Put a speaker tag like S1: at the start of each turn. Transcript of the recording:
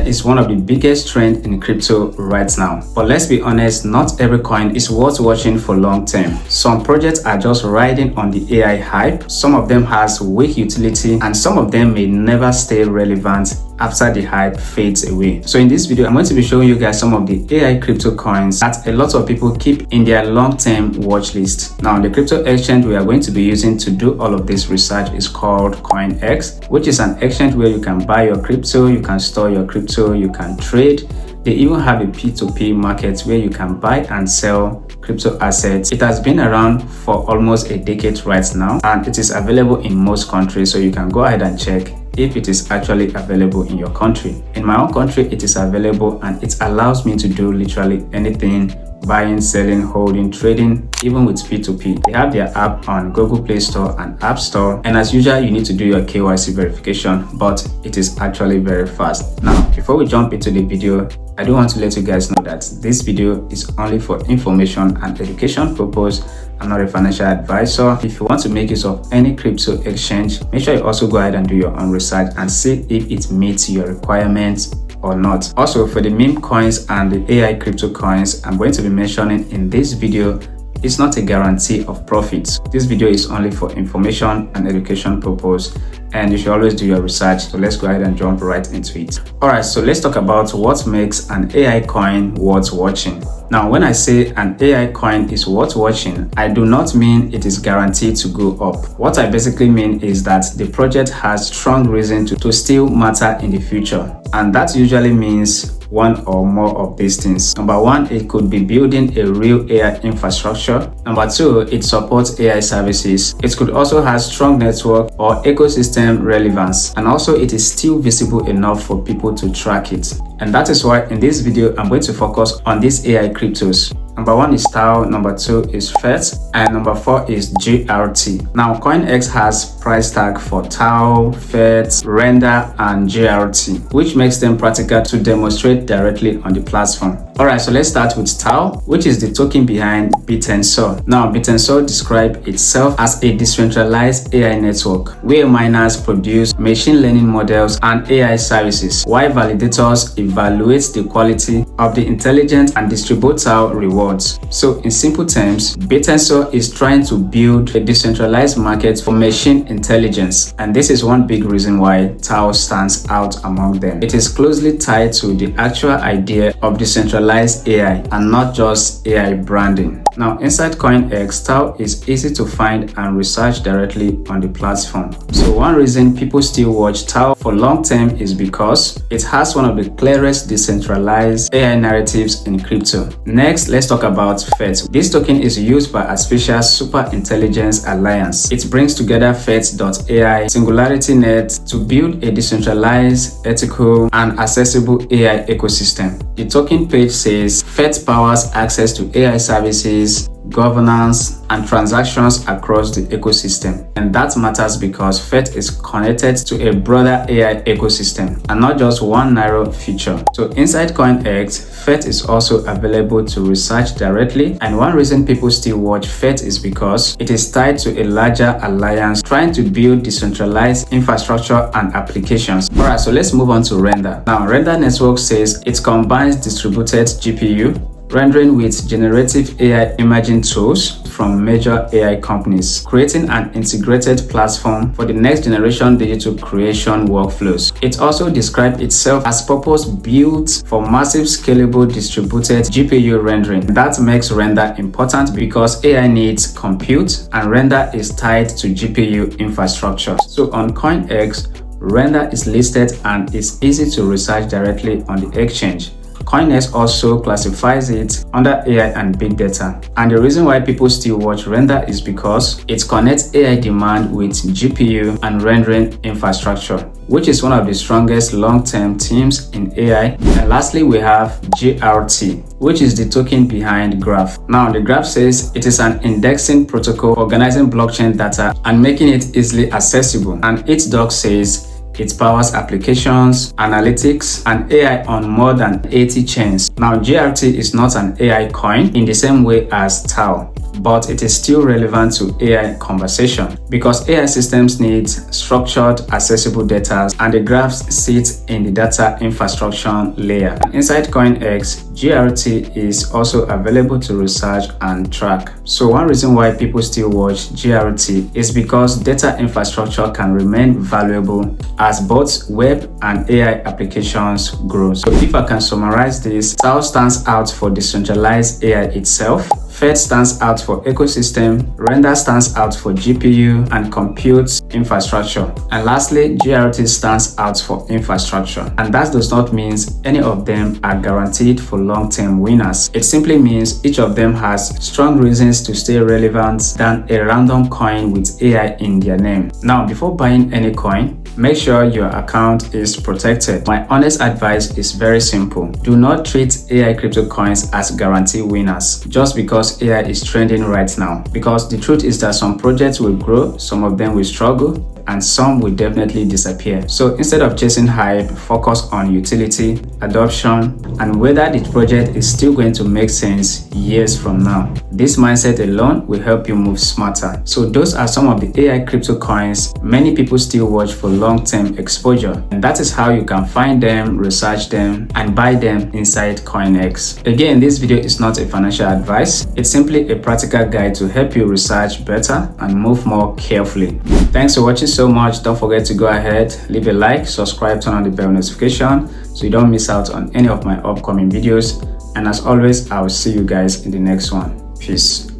S1: AI is one of the biggest trends in crypto right now. But let's be honest, not every coin is worth watching for long term. Some projects are just riding on the AI hype, some of them has weak utility, and some of them may never stay relevant after the hype fades away. So in this video, I'm going to be showing you guys some of the AI crypto coins that a lot of people keep in their long-term watch list. Now, the crypto exchange we are going to be using to do all of this research is called CoinEx, which is an exchange where you can buy your crypto, you can store your crypto, you can trade. They even have a P2P market where you can buy and sell crypto assets. It has been around for almost a decade right now, and it is available in most countries, so you can go ahead and check if it is actually available in your country. In my own country, it is available and it allows me to do literally anything: buying, selling, holding, trading, even with P2P. They have their app on Google Play Store and App Store, and as usual, you need to do your KYC verification, but it is actually very fast. Now, before we jump into the video, I do want to let you guys know that this video is only for information and education purpose. I'm not a financial advisor. If you want to make use of any crypto exchange, make sure you also go ahead and do your own research and see if it meets your requirements or not. Also, for the meme coins and the AI crypto coins I'm going to be mentioning in this video, it's not a guarantee of profits. This video is only for information and education purpose, and you should always do your research. So let's go ahead and jump right into it. Alright, so let's talk about what makes an AI coin worth watching. Now, when I say an AI coin is worth watching, I do not mean it is guaranteed to go up. What I basically mean is that the project has strong reason to still matter in the future. And that usually means one or more of these things. Number one, it could be building a real AI infrastructure. Number two, it supports AI services. It could also have strong network or ecosystem relevance. And also, it is still visible enough for people to track it. And that is why in this video, I'm going to focus on these AI cryptos. Number one is TAO, number two is FET, and number four is GRT. Now, CoinEx has price tag for TAO, FET, Render, and GRT, which makes them practical to demonstrate directly on the platform. Alright, so let's start with TAO, which is the token behind Bittensor. Now, Bittensor describes itself as a decentralized AI network where miners produce machine learning models and AI services, while validators evaluate the quality of the intelligent and distribute TAO rewards. So in simple terms, Bittensor is trying to build a decentralized market for machine intelligence, and this is one big reason why TAO stands out among them. It is closely tied to the actual idea of decentralized AI and not just AI branding. Now, inside CoinEx, TAO is easy to find and research directly on the platform. So one reason people still watch TAO for long term is because it has one of the clearest decentralized AI narratives in crypto. Next, let's talk about FET. This token is used by ASI Super Intelligence Alliance. It brings together FET.ai, SingularityNet to build a decentralized, ethical, and accessible AI ecosystem. The token page says FET powers access to AI services, governance, and transactions across the ecosystem. And that matters because FET is connected to a broader AI ecosystem and not just one narrow feature. So inside CoinEx, FET is also available to research directly, and one reason people still watch FET is because it is tied to a larger alliance trying to build decentralized infrastructure and applications. Alright, so let's move on to Render. Now, Render Network says it combines distributed GPU, rendering with generative AI imaging tools from major AI companies, creating an integrated platform for the next generation digital creation workflows. It also described itself as purpose-built for massive scalable distributed GPU rendering. That makes Render important because AI needs compute and Render is tied to GPU infrastructure. So on CoinEx, Render is listed and is easy to research directly on the exchange. CoinEx also classifies it under AI and big data. And the reason why people still watch Render is because it connects AI demand with GPU and rendering infrastructure, which is one of the strongest long-term themes in AI. And lastly, we have GRT, which is the token behind Graph. Now, the Graph says it is an indexing protocol organizing blockchain data and making it easily accessible. And its doc says it powers applications, analytics, and AI on more than 80 chains. Now, GRT is not an AI coin in the same way as TAO. but it is still relevant to AI conversation because AI systems need structured, accessible data, and the graphs sit in the data infrastructure layer. Inside CoinEx, GRT is also available to research and track. So one reason why people still watch GRT is because data infrastructure can remain valuable as both web and AI applications grow. So if I can summarize this, SAO stands out for decentralized AI itself, FED stands out for ecosystem, Render stands out for GPU and compute infrastructure, and lastly, GRT stands out for infrastructure. And that does not mean any of them are guaranteed for long-term winners. It simply means each of them has strong reasons to stay relevant than a random coin with AI in their name. Now, before buying any coin, make sure your account is protected. My honest advice is very simple. Do not treat AI crypto coins as guarantee winners just because AI is trending right now. Because the truth is that some projects will grow, some of them will struggle, and some will definitely disappear. So instead of chasing hype, focus on utility, adoption, and whether the project is still going to make sense years from now. This mindset alone will help you move smarter. So those are some of the AI crypto coins many people still watch for long-term exposure. And that is how you can find them, research them, and buy them inside CoinEx. Again, this video is not a financial advice. It's simply a practical guide to help you research better and move more carefully. Thanks for watching so much. Don't forget to go ahead, leave a like, subscribe, turn on the bell notification so you don't miss out on any of my upcoming videos. And as always, I will see you guys in the next one. Peace.